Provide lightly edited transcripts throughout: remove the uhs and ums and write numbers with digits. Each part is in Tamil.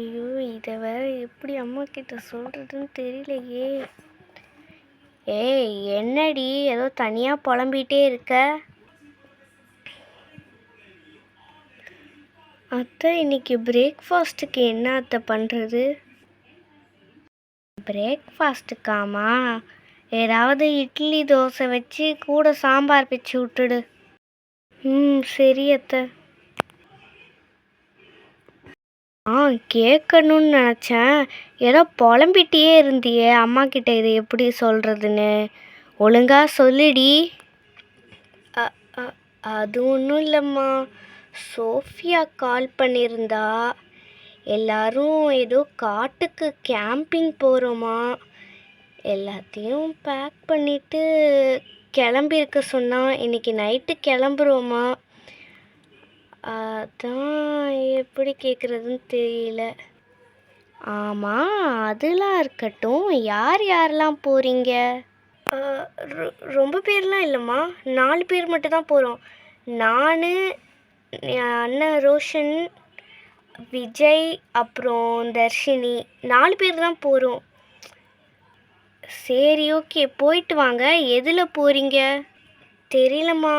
ஐயோ! இதை வேற எப்படி அம்மா கிட்ட சொல்றதுன்னு தெரியலையே. ஏய், என்னடி ஏதோ தனியா புலம்பிட்டே இருக்க? அத்தை, இன்னைக்கு பிரேக்ஃபாஸ்ட்டுக்கு என்ன அத்தை பண்ணுறது? பிரேக்ஃபாஸ்ட்டுக்காமா? ஏதாவது இட்லி தோசை வச்சு கூட சாம்பார் பிச்சு விட்டுடு. சரி அத்தை. கேட்கணும்னு நினச்சேன். ஏதோ புலம்பிட்டே இருந்தியே அம்மா கிட்ட இதை எப்படி சொல்கிறதுன்னு. ஒழுங்கா சொல்லுடி. அது ஒன்றும் இல்லைம்மா, சோஃபியா கால் பண்ணியிருந்தா. எல்லாரும் ஏதோ காட்டுக்கு கேம்பிங் போகிறோமா, எல்லாத்தையும் பேக் பண்ணிவிட்டு கிளம்பியிருக்க சொன்னா. இன்றைக்கி நைட்டு கிளம்புறோமா. அதான் எப்படி கேட்குறதுன்னு தெரியல. ஆமாம், அதெல்லாம் இருக்கட்டும். யார் யாரெல்லாம் போகிறீங்க? ரொம்ப பேர்லாம் இல்லைம்மா, 4 பேர் மட்டும்தான் போகிறோம். நான், என் அண்ணன் ரோஷன், விஜய், அப்புறம் தர்ஷினி, 4 பேர் தான் போகிறோம். சரி, ஓகே, போயிட்டு வாங்க. எதில் போகிறீங்க? தெரியலம்மா,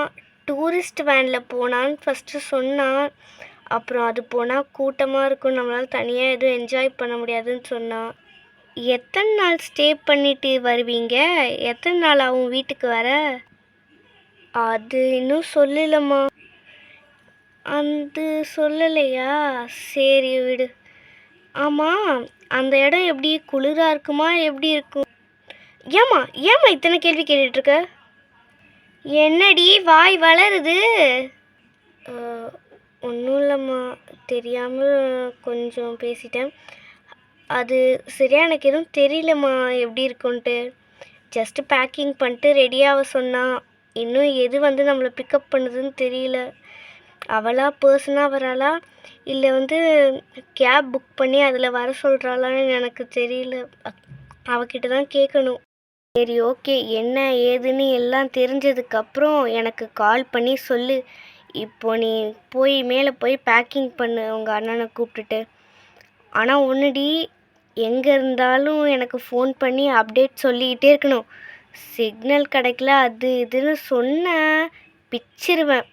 டூரிஸ்ட் வேனில் போனான்னு ஃபஸ்ட்டு சொன்னான். அப்புறம் அது போனால் கூட்டமாக இருக்கும், நம்மளால் தனியாக எதுவும் என்ஜாய் பண்ண முடியாதுன்னு சொன்னான். எத்தனை நாள் ஸ்டே பண்ணிட்டு வருவீங்க? எத்தனை நாள் ஆகும் வீட்டுக்கு வர? அது இன்னும் சொல்லலம்மா. அது சொல்லலையா? சரி விடு. ஆமாம், அந்த இடம் எப்படி, குளிராக இருக்குமா, எப்படி இருக்கும்? ஏம்மா இத்தனை கேள்வி கேட்டுட்ருக்க? என்னடி வாய் வளருது? ஒன்றும் இல்லைம்மா, தெரியாமல் கொஞ்சம் பேசிட்டேன். அது சரியா எனக்கு எதுவும் தெரியலம்மா எப்படி இருக்குன்ட்டு. ஜஸ்ட்டு பேக்கிங் பண்ணிட்டு ரெடியாக சொன்னான். இன்னும் எது வந்து நம்மளை பிக்கப் பண்ணுதுன்னு தெரியல. அவளா பர்சனாக வராளா, இல்லை கேப் புக் பண்ணி அதில் வர சொல்கிறாளான்னு எனக்கு தெரியல. அவகிட்ட தான் கேட்கணும். சரி, ஓகே, என்ன ஏதுன்னு எல்லாம் தெரிஞ்சதுக்கப்புறம் எனக்கு கால் பண்ணி சொல்லு. இப்போ நீ போய் மேலே போய் பேக்கிங் பண்ணு உங்கள் அண்ணனை கூப்பிட்டுட்டு. ஆனால் ஒன்றுடி, எங்கே இருந்தாலும் எனக்கு ஃபோன் பண்ணி அப்டேட் சொல்லிக்கிட்டே இருக்கணும். சிக்னல் கிடைக்கல அது இதுன்னு சொன்னேன், பிச்சிருவேன்.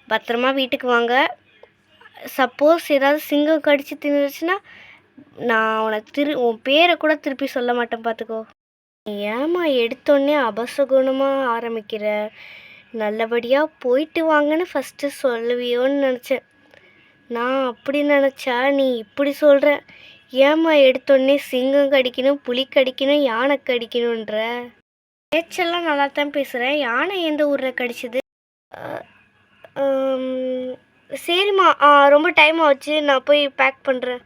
பத்திரமா வீட்டுக்கு வாங்க. சப்போஸ் ஏதாவது சிங்கம் கடிச்சு தின்னுச்சுன்னா நான் உன் பேரை கூட திருப்பி சொல்ல மாட்டேன், பார்த்துக்கோ. ஏம்மா எடுத்தோடனே அபசகுணமாக ஆரம்பிக்கிற? நல்லபடியாக போயிட்டு வாங்கன்னு ஃபஸ்ட்டு சொல்லுவியோன்னு நினச்சேன். நான் அப்படி நினச்சா நீ இப்படி சொல்கிற. ஏம்மா எடுத்தோடனே சிங்கம் கடிக்கணும், புலி கடிக்கணும், யானை கடிக்கணுன்ற? பேச்செல்லாம் நல்லா தான் பேசுகிறேன். யானை எந்த ஊரில் கடிச்சிது? சரிம்மா, ரொம்ப டைம் ஆச்சு, நான் போய் பேக் பண்ணுறேன்.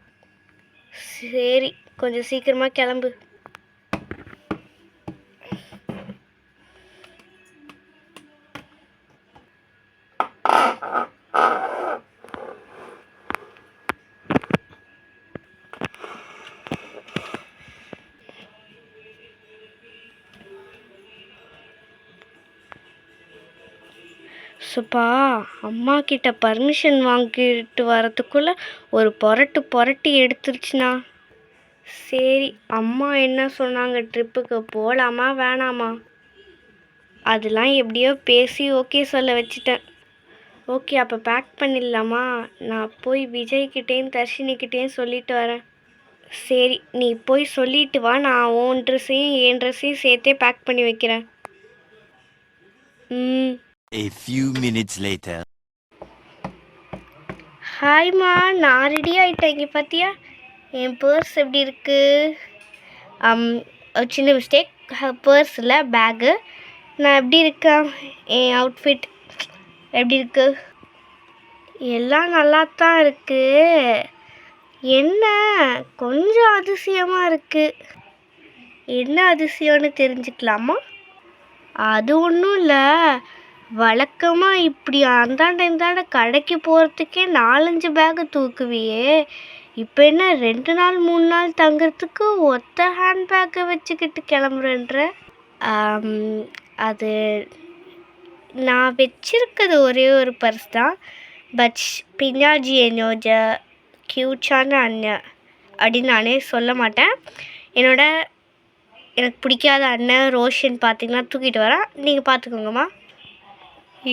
சரி, கொஞ்சம் சீக்கிரமாக கிளம்பு. சுப்பா, அம்மா கிட்ட பர்மிஷன் வாங்கிட்டு வரத்துக்குள்ளே ஒரு புரட்டி எடுத்துருச்சுண்ணா. சரி, அம்மா என்ன சொன்னாங்க, ட்ரிப்புக்கு போகலாமா வேணாமா? அதெல்லாம் எப்படியோ பேசி ஓகே சொல்ல வச்சுட்டேன். ஓகே, அப்போ பேக் பண்ணிடலாமா? நான் போய் விஜய்கிட்டேயும் தர்ஷினிக்கிட்டேயும் சொல்லிட்டு வரேன். சரி, நீ போய் சொல்லிட்டு வா. நான் உன் ட்ரெஸ்ஸையும் என் ட்ரெஸ்ஸையும் சேர்த்தே பேக் பண்ணி வைக்கிறேன். A few minutes later. ஹாய்மா, நான் ரெடி ஆகிட்டேன். இங்கே பார்த்தியா என் பர்ஸ் எப்படி இருக்குது? ஒரு சின்ன மிஸ்டேக், பர்ஸ் இல்லை பேகு. நான் எப்படி இருக்கேன்? என் அவுட்ஃபிட் எப்படி இருக்குது? எல்லாம் நல்லா தான் இருக்குது. என்ன கொஞ்சம் அதிசயமாக இருக்குது. என்ன அதிசயம்னு தெரிஞ்சுக்கலாமா? அது ஒன்றும் இல்லை, வழக்கமாக இப்படி அந்தாண்ட இந்தாண்ட கடைக்கு போகிறதுக்கே 4-5 பேக்கு தூக்குவியே. இப்போ என்ன 2 நாள் 3 நாள் தங்கிறதுக்கு ஒத்த ஹேண்ட்பேக்கை வச்சுக்கிட்டு கிளம்புறேன்ற? அது நான் வச்சிருக்கிறது ஒரே ஒரு பர்ஸ் தான். பட் பின்னாடி என்னோட க்யூட்டான அண்ணன் அப்படின்னு நானே சொல்ல மாட்டேன். எனக்கு பிடிக்காத அண்ணன் ரோஷன் பார்த்தீங்கன்னா தூக்கிட்டு வரேன், நீங்கள் பார்த்துக்கோங்கம்மா.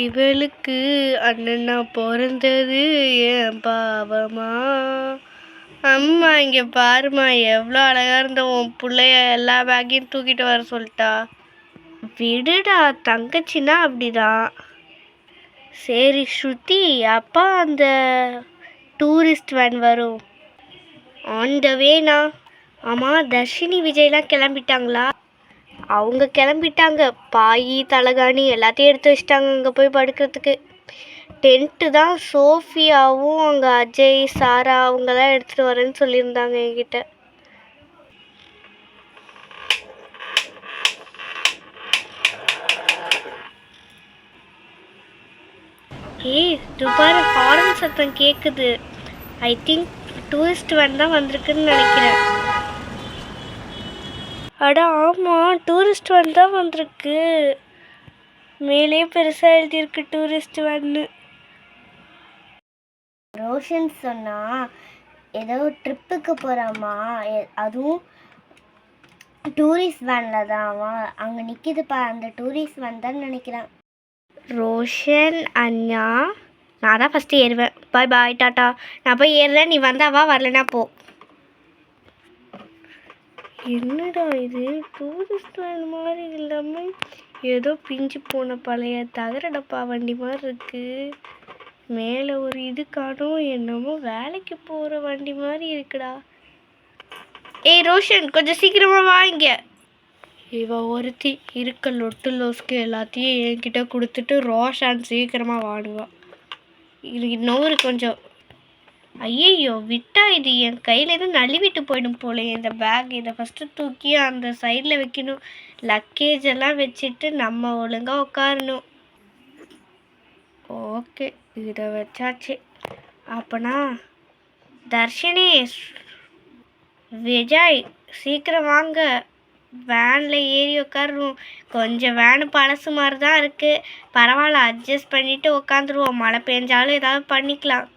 இவளுக்கு அண்ணனா பிறந்தது ஏன் பாவமா, அம்மா இங்கே பாருமா எவ்வளோ அழகாக இருந்த உன் பிள்ளைய எல்லா பேக்கையும் தூக்கிட்டு வர சொல்லிட்டா. விடுடா, தங்கச்சின்னா அப்படிதான். சரி ஸ்ருதி, அப்பா அந்த டூரிஸ்ட் வேன் வரும். ஆன் த வேண்ணா. ஆமாம், தர்ஷினி விஜய்லாம் கிளம்பிட்டாங்களா? அவங்க கிளம்பிட்டாங்க. பாய் தலகாணி எல்லாத்தையும் எடுத்து வச்சிட்டாங்க அங்கே போய் படுக்கிறதுக்கு. டென்ட்டு தான் சோஃபியாவும் அங்கே அஜய் சாரா அவங்க தான் எடுத்துகிட்டு வரேன்னு சொல்லியிருந்தாங்க என்கிட்ட. ஏய் துபார ஹாரன் சத்தம் கேட்குது. ஐ திங்க் டூரிஸ்ட் வேன் தான் வந்திருக்குன்னு நினைக்கிறேன். அட ஆமாம், டூரிஸ்ட் வேன் தான் வந்திருக்கு. மேலே பெருசாக எழுதியிருக்கு டூரிஸ்ட் வேன்னு. ரோஷன் சொன்னா ஏதோ ட்ரிப்புக்கு போகிறாமா, அதுவும் டூரிஸ்ட் வேனில் தான்மா. அங்கே நிற்கிதுப்பா, அந்த டூரிஸ்ட் வேன் தான் நினைக்கிறேன். ரோஷன் அண்ணா, நான் தான் ஃபஸ்ட்டு ஏறுவேன். பாய் பாய், டாட்டா. நான் போய் ஏறுறேன், நீ வந்தாவா, வரலனா போ. என்னடா இது, டூரிஸ்ட் வேன் மாதிரி இல்லாமல் ஏதோ பிஞ்சு போன பழைய தகர டப்பா வண்டி மாதிரி இருக்குது. மேலே ஒரு இது காணும், என்னமோ வேலைக்கு போகிற வண்டி மாதிரி இருக்குடா. ஏய் ரோஷன், கொஞ்சம் சீக்கிரமாக வா இங்கே. இவ ஒருத்தி இருக்க லொட்டு லோஸ்க்கு எல்லாத்தையும் என்கிட்ட கொடுத்துட்டு ரோஷன் சீக்கிரமாக வாடுவா. இது நோறு கொஞ்சம். ஐயையோ விட்டா இது என் கையில் எதுவும் நழுவிட்டு போயிடும் போல இந்த பேக். இதை ஃபஸ்ட்டு தூக்கி அந்த சைடில் வைக்கணும். லக்கேஜ் எல்லாம் வச்சுட்டு நம்ம ஒழுங்காக உட்காரணும். ஓகே, இதை வச்சாச்சு. அப்போனா தர்ஷினி விஜய் சீக்கிரம் வாங்க, வேனில் ஏறி உட்காருவோம். கொஞ்சம் வேனு பழசு மாதிரி தான் இருக்குது, பரவாயில்ல, அட்ஜஸ்ட் பண்ணிவிட்டு உட்காந்துருவோம். மழை பெஞ்சாலும் ஏதாவது பண்ணிக்கலாம்.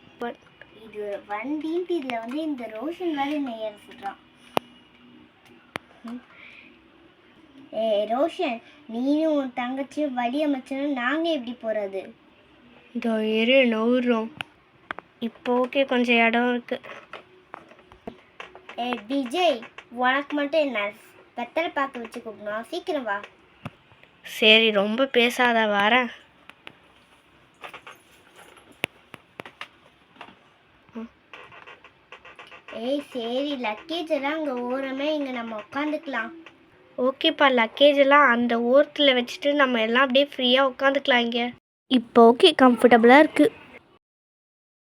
இது ஒரு வண்டின்ட்டு இதில் வந்து இந்த ரோஷன் வேலை என்ன ஏற சொல்கிறான். ரோஷன், நீயும் உன் தங்கச்சியும் வழி அமைச்சனும் நாங்கள் எப்படி போகிறது? இதோ ஏறு நவுறோம். இப்போ ஓகே, கொஞ்சம் இடம் இருக்குது. விஜய், உனக்கு மட்டும் என்ன வெத்தலை பார்க்க வச்சு கூப்பிடணும், சீக்கிரம் வா. சரி, ரொம்ப பேசாத, வரேன். சரி, லக்கேஜ் எல்லாம் அங்கே ஓரமே இங்கே நம்ம உட்காந்துக்கலாம். ஓகேப்பா, லக்கேஜ் எல்லாம் அந்த ஓரத்தில் வச்சுட்டு நம்ம எல்லாம் அப்படியே ஃப்ரீயாக உட்காந்துக்கலாம் இங்கே. இப்போ ஓகே, கம்ஃபர்டபுளாக இருக்குது.